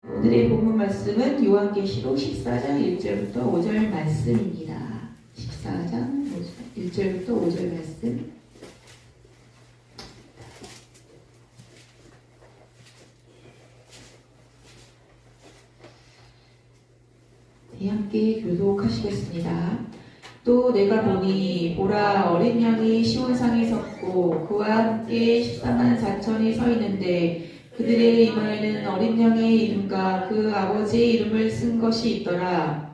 오늘의 본문 말씀은 요한계시록 14장 1절부터 5절 말씀입니다. 14장 1절부터 5절 말씀. 함께 교독하시겠습니다. 또 내가 보니 보라 어린 양이 시온상에 섰고 그와 함께 14만 4천이 서 있는데 그들의 이마에는 어린 양의 이름과 그 아버지의 이름을 쓴 것이 있더라.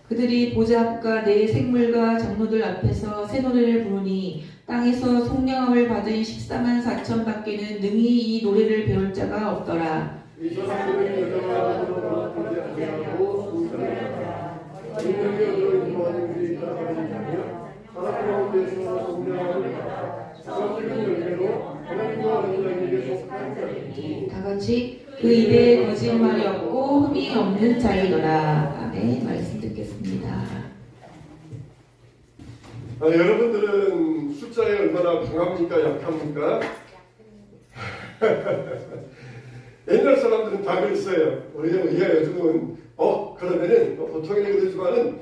그들이 보좌 앞과 네 생물과 장로들 앞에서 새 노래를 부르니 땅에서 속량함을 받은 14만 4천 밖에는 능히 이 노래를 배울 자가 없더라. 다 같이 그 입에 거짓말이 없고 흠이 없는 자이더라. 아멘. 말씀 듣겠습니다. 여러분들은 숫자에 얼마나 강합니까? 약합니까? 옛날 사람들은 다 그랬어요. 우리가 요즘은 그러면은 보통은 그러지만은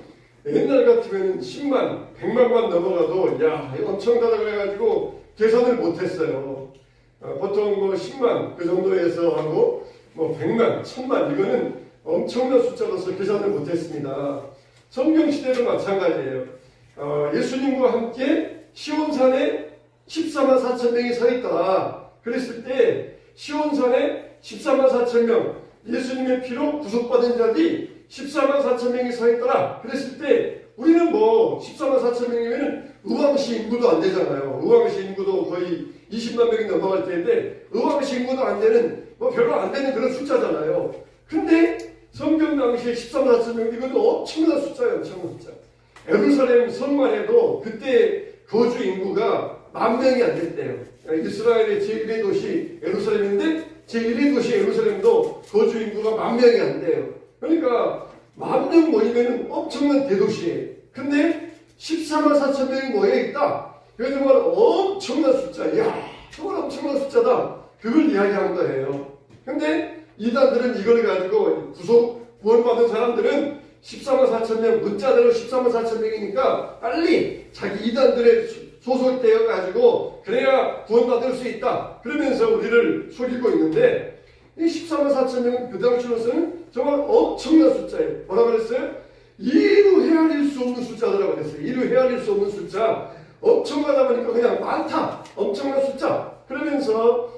옛날 같으면 10만, 100만만 넘어가도 야 이거 엄청나다 그래가지고 계산을 못했어요. 보통 뭐 10만 그 정도에서 하고 뭐 100만, 1000만 이거는 엄청난 숫자로서 계산을 못했습니다. 성경 시대도 마찬가지예요. 예수님과 함께 시온산에 14만 4천 명이 서 있다. 그랬을 때 시온산에 14만 4천 명 예수님의 피로 구속받은 자들이 14만 4천 명이 서 있더라. 그랬을 때 우리는 뭐 14만 4천 명이면 의왕시 인구도 안 되잖아요. 의왕시 인구도 거의 20만 명이 넘어갈 텐데 의왕시 인구도 안 되는 뭐 별로 안 되는 그런 숫자잖아요. 근데 성경 당시에 14만 4천 명 이것도 엄청난 숫자예요. 엄청난 숫자. 예루살렘 성만 해도 그때 거주 인구가 10,000명이 안 됐대요. 이스라엘의 제1의 도시 예루살렘인데 제1의 도시 예루살렘도 거주 인구가 10,000명이 안 돼요. 그러니까 10,000명 모이면 엄청난 대도시예요. 근데 14만 4천 명이 모여있다. 그게 정말 엄청난 숫자. 이야 정말 엄청난 숫자다. 그걸 이야기한 거예요. 근데 이단들은 이걸 가지고 구원받은 사람들은 14만 4천 명, 문자대로 14만 4천 명이니까 빨리 자기 이단들에 소속되어가지고 그래야 구원받을 수 있다. 그러면서 우리를 속이고 있는데 이 14만 4천 명은 그 당시로서는 정말 엄청난 숫자예요. 뭐라 그랬어요? 이루 헤아릴 수 없는 숫자라고 그랬어요. 이루 헤아릴 수 없는 숫자. 엄청나다 보니까 그냥 많다. 엄청난 숫자. 그러면서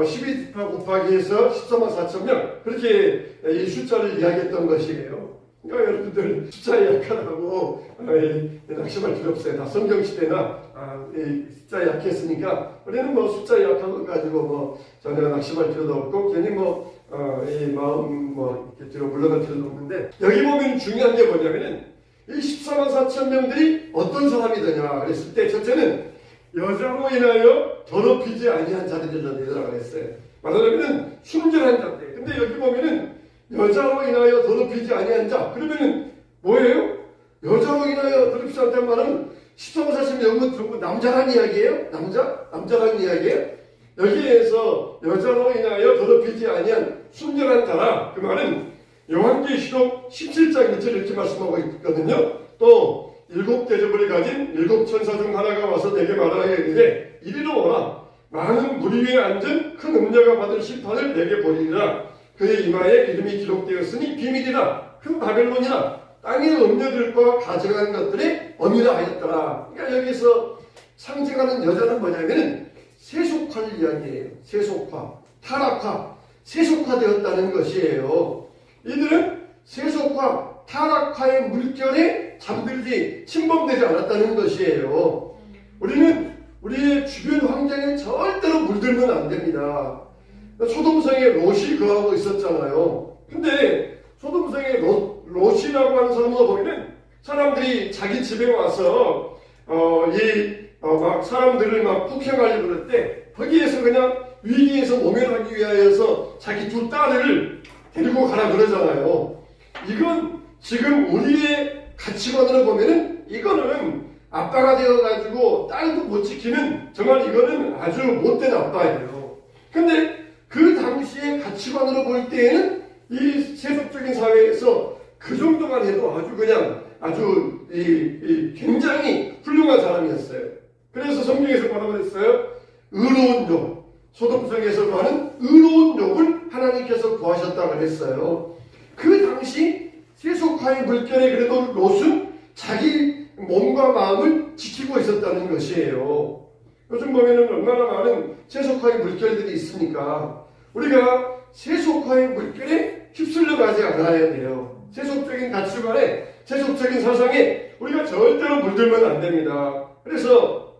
12 곱하기 해서 14만 4천 명 그렇게 이 숫자를 이야기했던 것이에요. 그러니까 여러분들 숫자에 약하다고 낙심할 필요 없어요. 다 성경시대나 숫자에 약했으니까 우리는 뭐 숫자에 약한 것 가지고 뭐 전혀 낙심할 필요도 없고 괜히 이 마음 이렇게 뒤로 물러갈 필요도 없는데 여기 보면 중요한 게 뭐냐면은 이 14만 4천 명들이 어떤 사람이더냐 그랬을 때 첫째는 여자로 인하여 더럽히지 아니한 자들이라고 했어요. 말하자면 순전한 자들. 근데 여기 보면은 여자로 인하여 더럽히지 아니한 자. 그러면은 뭐예요? 여자로 인하여 더럽히지 않다는 말은 14만 4천 명은 전부 남자란 이야기예요? 남자란 이야기예요? 여기에서 여자로 인하여 더럽히지 아니한 순전한 자라. 그 말은 요한계시록 17장 2절 이렇게 말씀하고 있거든요. 또 7대접을 가진 7천사 중 하나가 와서 내게 말하였는데 이리로 오라. 많은 무리 위에 앉은 큰 음녀가 받을 심판을 내게 보이리라. 그의 이마에 이름이 기록되었으니 비밀이라. 큰 바벨론이라. 땅의 음녀들과 가져간 것들의 어미라 하였더라. 그러니까 여기서 상징하는 여자는 뭐냐면은 세속화를 이야기해요. 세속화, 타락화, 세속화되었다는 것이에요. 이들은 세속화, 타락화의 물결에 잠들지 침범되지 않았다는 것이에요. 우리는 우리의 주변 환경에 절대로 물들면 안 됩니다. 소돔성에 롯이 거하고 있었잖아요. 근데 소돔성에 롯이라고 하는 사람을 보면은 사람들이 자기 집에 와서 막 사람들을 막 폭행하려고 그럴 때 거기에서 그냥 위기에서 모면하기 위하여서 자기 두 딸을 데리고 가라 그러잖아요. 이건 지금 우리의 가치관으로 보면은 이거는 아빠가 되어가지고 딸도 못 지키는 정말 이거는 아주 못된 아빠예요. 근데 그 당시의 가치관으로 볼 때에는 이 세속적인 사회에서 그 정도만 해도 아주 그냥 아주 굉장히 훌륭한 사람이었어요. 그래서 성경에서 뭐라고 했어요? 의로운 용, 소돔성에서 구하는 의로운 용을 하나님께서 구하셨다고 했어요. 그 당시 세속화의 물결에 그래도 롯은 자기 몸과 마음을 지키고 있었다는 것이에요. 요즘 보면은 얼마나 많은 세속화의 물결들이 있습니까? 우리가 세속화의 물결에 휩쓸려 가지 않아야 돼요. 세속적인 가치관에, 세속적인 사상에 우리가 절대로 물들면 안 됩니다. 그래서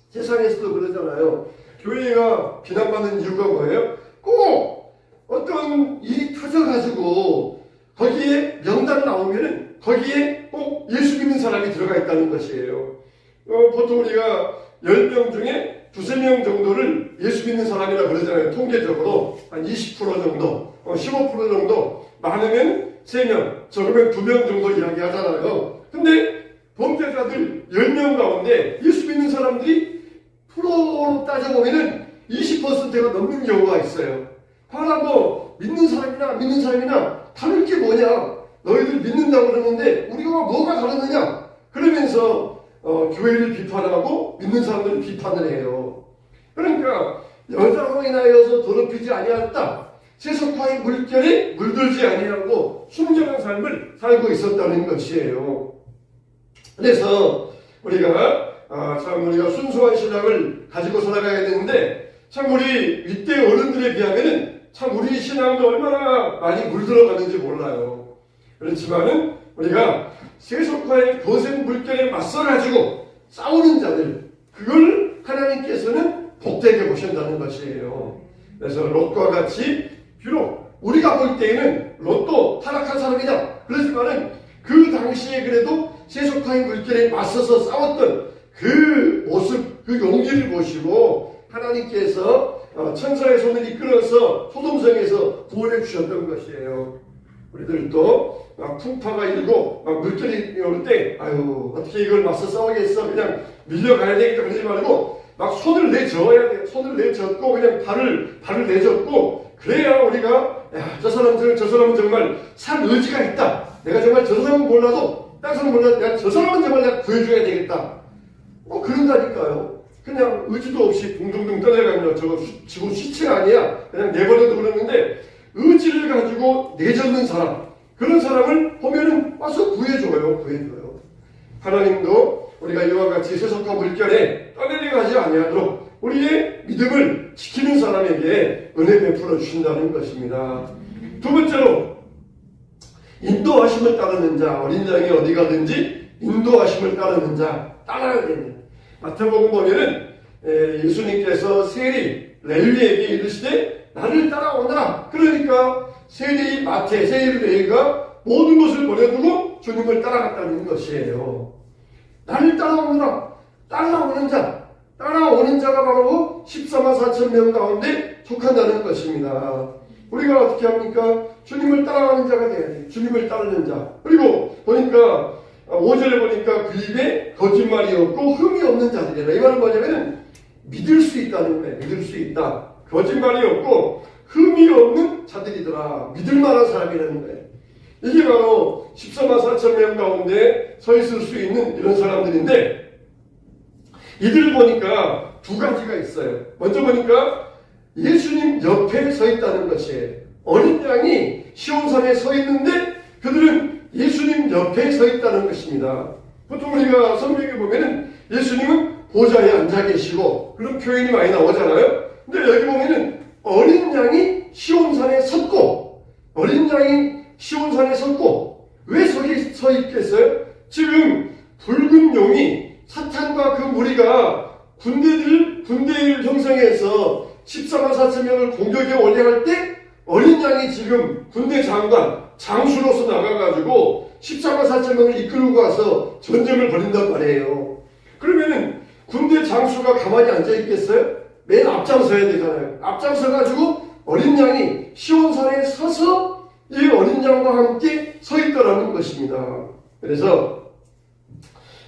세상에서도 그러잖아요. 교회가 비난받는 이유가 뭐예요? 꼭 어떤 일이 터져가지고 거기에 명단 나오면은 거기에 꼭 예수 믿는 사람이 들어가 있다는 것이에요. 보통 우리가 10명 중에 2~3명 정도를 예수 믿는 사람이라 그러잖아요. 통계적으로 한 20% 정도, 15% 정도, 많으면 3명, 적으면 2명 정도 이야기하잖아요. 근데 범죄자들 10명 가운데 예수 믿는 사람들이 프로로 따져보면은 20%가 넘는 경우가 있어요. 하나도 믿는 사람이나 안 믿는 사람이나 다를 게 뭐냐? 너희들 믿는다고 그러는데 우리가 뭐가 다르느냐? 그러면서 교회를 비판하고 믿는 사람들을 비판을 해요. 그러니까 여자로 인하여서 더럽히지 아니하였다. 세속화의 물결에 물들지 아니하고 순전한 삶을 살고 있었다는 것이에요. 그래서 우리가 우리가 순수한 신앙을 가지고 살아가야 되는데 참 우리 윗대 어른들에 비하면은 참 우리 신앙도 얼마나 많이 물들어가는지 몰라요. 그렇지만은 우리가 세속화의 거센 물결에 맞서가지고 싸우는 자들, 그걸 하나님께서는 복되게 보신다는 것이에요. 그래서 롯과 같이 비록 우리가 볼 때에는 롯도 타락한 사람이다. 그렇지만은 그 당시에 그래도 세속화의 물결에 맞서서 싸웠던 그 모습, 그 용기를 보시고 하나님께서 천사의 손을 이끌어서 소돔성에서 구원해 주셨던 것이에요. 우리들도 막 풍파가 일고 막 물결이 올 때 아유 어떻게 이걸 맞서 싸우겠어, 그냥 밀려가야 되겠다 그러지 말고 막 손을 내저어야 돼요. 손을 내젓고 그냥 발을 내젓고 그래야 우리가 야, 저 사람은 정말 살 의지가 있다. 내가 정말 저 사람은 몰라도 다른 사람은 몰라도 내가 저 사람은 정말 내가 구해줘야 되겠다. 그런다니까요. 그냥 의지도 없이 둥둥둥 떠내가면 저거 지금 시체 아니야. 그냥 내버려도 그러는데 의지를 가지고 내젓는 사람, 그런 사람을 보면은 와서 구해줘요. 하나님도 우리가 이와 같이 세속화 물결에 떠내려가지 아니하도록 우리의 믿음을 지키는 사람에게 은혜 베풀어 주신다는 것입니다. 두 번째로 인도하심을 따르는 자, 어린 양이 어디 가든지 인도하심을 따르는 자, 따라야 됩니다. 마태복음 보면은 예수님께서 세리 레위에게 이르시되 나를 따라오너라. 그러니까 세리 마태, 세리 레위가 모든 것을 버려두고 주님을 따라갔다는 것이에요. 나를 따라오너라. 따라오는 자가 바로 14만 4천 명 가운데 속한다는 것입니다. 우리가 어떻게 합니까? 주님을 따라가는 자가 돼야 돼요. 주님을 따르는 자. 그리고 보니까 5절에 보니까 그 입에 거짓말이 없고 흠이 없는 자들이라. 이 말은 뭐냐면 믿을 수 있다는 거예요. 믿을 수 있다. 거짓말이 없고 흠이 없는 자들이더라. 믿을 만한 사람이라는 거예요. 이게 바로 14만 4천 명 가운데 서 있을 수 있는 이런 사람들인데 이들을 보니까 두 가지가 있어요. 먼저 보니까 예수님 옆에 서 있다는 것이에요. 어린 양이 시온산에 서 있는데 그들은 예수님 옆에 서 있다는 것입니다. 보통 우리가 성경에 보면은 예수님은 보좌에 앉아 계시고 그런 표현이 많이 나오잖아요. 근데 여기 보면은 어린 양이 시온산에 섰고 왜 서 있겠어요? 지금 붉은 용이 사탄과 그 무리가 군대를 형성해서 14만 4천 명을 공격에 올려할 때 어린 양이 지금 군대 장수로서 나가가지고 14만 4천 명을 이끌고 가서 전쟁을 벌인단 말이에요. 그러면은 군대 장수가 가만히 앉아있겠어요? 맨 앞장서야 되잖아요. 앞장서가지고 어린 양이 시온산에 서서 이 어린 양과 함께 서 있더라는 것입니다. 그래서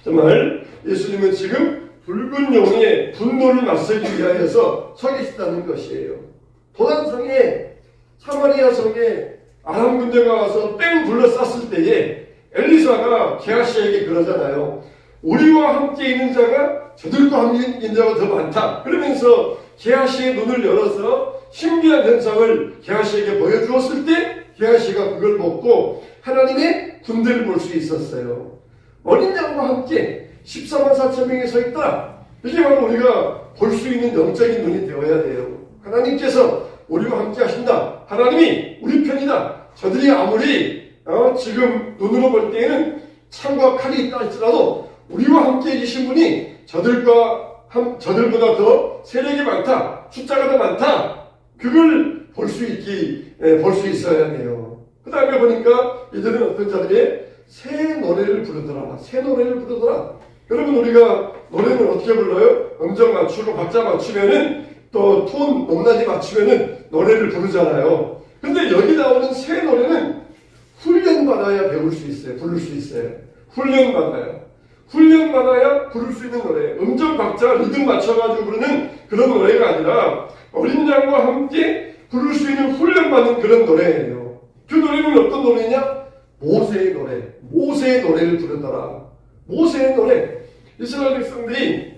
정말 예수님은 지금 붉은 용의 분노를 맞서기 위하여서 서 계시다는 것이에요. 도단성에 사마리아 성에 아람 군대가 와서 뺑 둘러쌌을 때에 엘리사가 게하시에게 그러잖아요. 우리와 함께 있는 자가 저들과 함께 있는 자가 더 많다. 그러면서 게하시의 눈을 열어서 신비한 현상을 게하시에게 보여주었을 때 게하시가 그걸 보고 하나님의 군대를 볼 수 있었어요. 어린 양과 함께 14만 4천 명이 서 있다. 이게 바로 우리가 볼 수 있는 영적인 눈이 되어야 돼요. 하나님께서 우리와 함께 하신다. 하나님이 우리 편이다. 저들이 아무리 지금 눈으로 볼 때에는 창과 칼이 있다 할지라도 우리와 함께 계신 분이 저들보다 더 세력이 많다. 숫자가 더 많다. 그걸 볼 수 있어야 돼요. 그 다음에 보니까 이들은 어떤 자들이 새 노래를 부르더라. 새 노래를 부르더라. 여러분 우리가 노래는 어떻게 불러요? 음정 맞추고 박자 맞추면은 또 톤 높낮이 맞추면은 노래를 부르잖아요. 근데 여기 나오는 새 노래는 훈련받아야 배울 수 있어요. 부를 수 있어요. 훈련받아야 부를 수 있는 노래. 음정 박자 리듬 맞춰가지고 부르는 그런 노래가 아니라 어린 양과 함께 부를 수 있는 훈련받는 그런 노래예요. 그 노래는 어떤 노래냐? 모세의 노래. 모세의 노래를 부르더라. 모세의 노래. 이스라엘 백성들이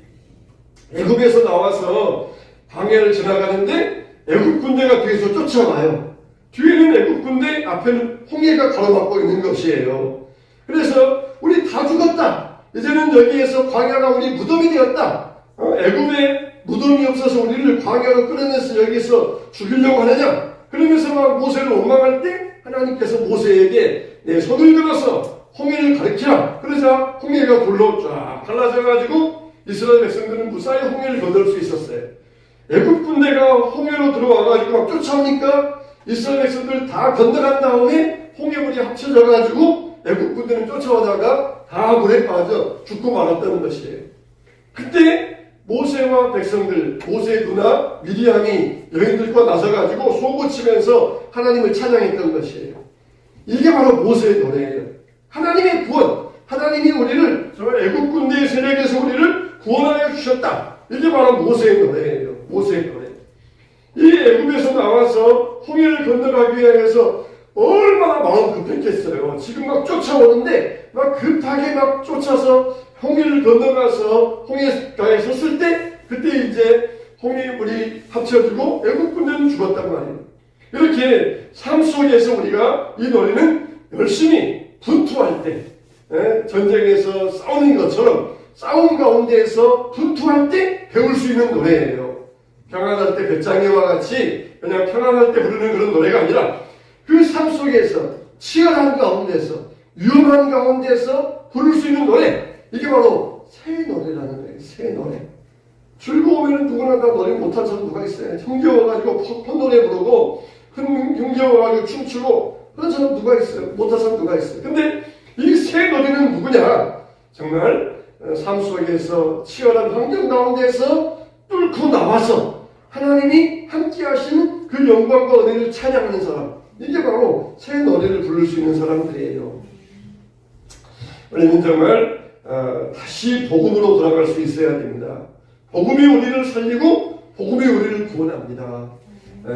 애굽에서 나와서 광야를 지나가는데 애굽 군대가 뒤에서 쫓아와요. 뒤에는 애굽 군대, 앞에는 홍해가 가로막고 있는 것이에요. 그래서 우리 다 죽었다. 이제는 여기에서 광야가 우리 무덤이 되었다. 애굽에 무덤이 없어서 우리를 광야로 끌어내서 여기서 죽이려고 하느냐? 그러면서 막 모세를 원망할 때 하나님께서 모세에게 내 손을 들어서 홍해를 가리키라. 그러자 홍해가 돌로 쫙 갈라져가지고 이스라엘 백성들은 무사히 홍해를 건널 수 있었어요. 애굽 군대가 홍해로 들어와가지고 막 쫓아오니까 이스라엘 백성들 다 건너간 다음에 홍해물이 합쳐져가지고 애굽 군대는 쫓아오다가 다 물에 빠져 죽고 말았다는 것이에요. 그때 모세와 백성들, 모세의 누나 미리암이 여인들과 나서가지고 소고치면서 하나님을 찬양했던 것이에요. 이게 바로 모세의 노래예요. 하나님의 구원, 하나님이 우리를 정말 애굽 군대의 세력에서 우리를 구원하여 주셨다. 이게 바로 모세의 노래예요. 모세의 노래. 이 애굽에서 나와서 홍해를 건너가기 위해서 얼마나 마음 급했겠어요. 지금 막 쫓아오는데 막 급하게 막 쫓아서 홍해를 건너가서 홍해가에 섰을 때 그때 이제 홍해물이 합쳐지고 애굽 군대는 죽었단 말이에요. 이렇게 삶 속에서 우리가 이 노래는 열심히 분투할 때 전쟁에서 싸우는 것처럼 싸움 가운데에서 분투할 때 배울 수 있는 노래예요. 평안할 때 배짱이와 같이 그냥 평안할 때 부르는 그런 노래가 아니라 그 삶 속에서 치열한 가운데서 위험한 가운데서 부를 수 있는 노래. 이게 바로 새 노래라는 거예요. 새 노래. 즐거우면 누구나 다 노래 못한 사람 누가 있어요. 흥겨워가지고 콧노래 부르고 흥겨워가지고 춤추고 그런 사람 누가 있어요. 못한 사람 누가 있어요. 근데 이 새 노래는 누구냐? 정말 삶 속에서 치열한 환경 가운데서 뚫고 나와서 하나님이 함께 하시는 그 영광과 은혜를 찬양하는 사람. 이게 바로 새 노래를 부를 수 있는 사람들이에요. 우리는 정말 다시 복음으로 돌아갈 수 있어야 됩니다. 복음이 우리를 살리고 복음이 우리를 구원합니다.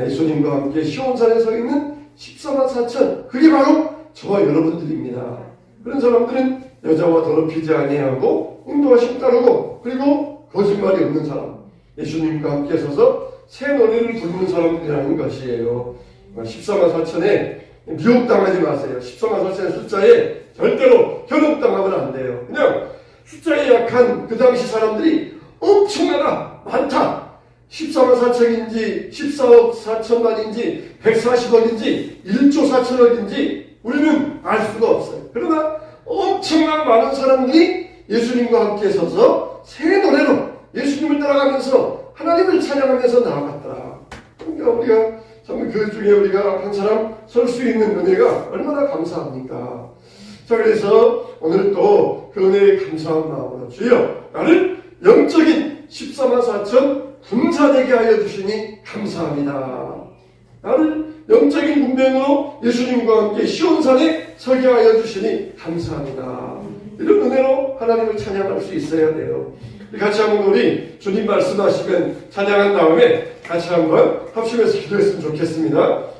예수님과 함께 시온산에 서 있는 14만 4천 그게 바로 저와 여러분들입니다. 그런 사람들은 여자와 더럽히지 아니하고 인도와 심따르고 그리고 거짓말이 없는 사람 예수님과 함께 서서 새 노래를 부르는 사람들이라는 것이에요. 14만 4천에 미혹당하지 마세요. 14만 4천의 숫자에 절대로 현혹당하면 안 돼요. 그냥 숫자에 약한 그 당시 사람들이 엄청나다 많다. 14만 4천인지 14억 4천만인지 140억인지 1조 4천억인지 우리는 알 수가 없어요. 그러나 엄청난 많은 사람들이 예수님과 함께 서서 새 노래로 예수님을 따라가면서 하나님을 찬양하면서 나아갔더라. 그러니까 우리가 참 그 중에 우리가 한 사람 설 수 있는 은혜가 얼마나 감사합니까? 자, 그래서 오늘 또 그 은혜에 감사한 마음으로 주여 나를 영적인 14만 4천 군사되게 하여 주시니 감사합니다. 나를 영적인 문명으로 예수님과 함께 시온산에 서게 하여 주시니 감사합니다. 이런 은혜로 하나님을 찬양할 수 있어야 돼요. 같이 한번 우리 주님 말씀하시면 찬양한 다음에 같이 한번 합심해서 기도했으면 좋겠습니다.